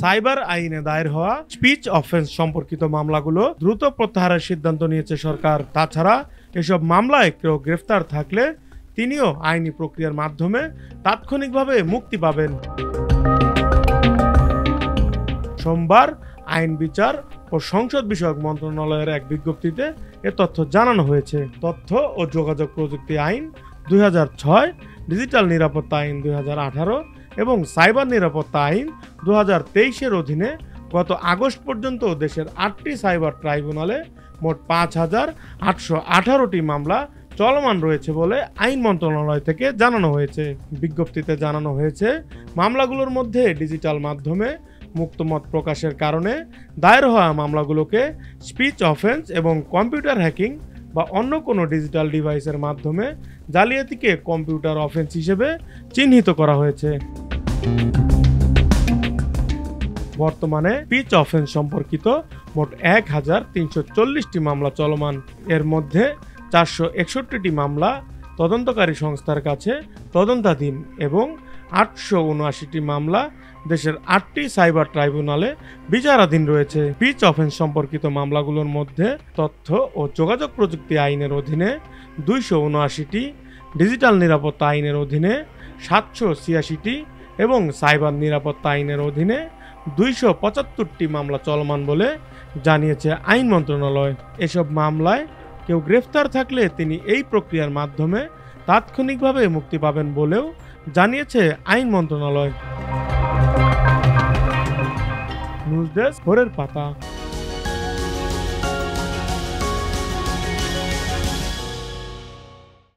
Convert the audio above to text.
Cyber আইনে দায়ের হওয়া স্পিচ অফেন্স সম্পর্কিত মামলাগুলো দ্রুত প্রত্যাহারের সিদ্ধান্ত নিয়েছে সরকার। তাছাড়া এসব মামলায় কেউ গ্রেফতার থাকলে তিনিও আইনি প্রক্রিয়ার মাধ্যমে তাৎক্ষণিকভাবে মুক্তি পাবেন। সোমবার আইন বিচার ও সংসদ বিষয়ক মন্ত্রণালয়ের এক বিজ্ঞপ্তিতে এ তথ্য জানানো হয়েছে। তথ্য ও যোগাযোগ প্রযুক্তি আইন 2006, ডিজিটাল নিরাপত্তা আইন 2018 এবং সাইবার নিরাপত্তা আইন 2023-এর অধীনে গত আগস্ট পর্যন্ত দেশের 8টি সাইবার ট্রাইব্যুনালে মোট 5,818টি মামলা চলমান রয়েছে বলে আইন মন্ত্রণালয় থেকে জানানো হয়েছে। বিজ্ঞপ্তিতে জানানো হয়েছে, মামলাগুলোর মধ্যে ডিজিটাল মাধ্যমে মুক্তমত প্রকাশের কারণে দায়ের হওয়া মামলাগুলোকে স্পিচ অফেন্স এবং কম্পিউটার হ্যাকিং বা অন্য কোনো ডিজিটাল ডিভাইসের মাধ্যমে জালিয়াতিকে কম্পিউটার অফেন্স হিসেবে চিহ্নিত করা হয়েছে। বর্তমানে স্পিচ অফেন্স সম্পর্কিত মোট 1,340টি মামলা চলমান। এর মধ্যে 461টি মামলা তদন্তকারী সংস্থার কাছে তদন্তাধীন এবং 879টি মামলা দেশের 8টি সাইবার ট্রাইব্যুনালে বিচারাধীন রয়েছে। স্পিচ অফেন্স সম্পর্কিত মামলাগুলোর মধ্যে তথ্য ও যোগাযোগ প্রযুক্তি আইনের অধীনে 279টি, ডিজিটাল নিরাপত্তা আইনের অধীনে 786টি এবং সাইবার নিরাপত্তা আইনের অধীনে 275টি মামলা চলমান বলে জানিয়েছে আইন মন্ত্রণালয়। এসব মামলায় কেউ গ্রেফতার থাকলে তিনি এই প্রক্রিয়ার মাধ্যমে তাৎক্ষণিকভাবে মুক্তি পাবেন বলেও জানিয়েছে আইন মন্ত্রণালয়। নিউজ ডেস্ক, ভোরের পাতা।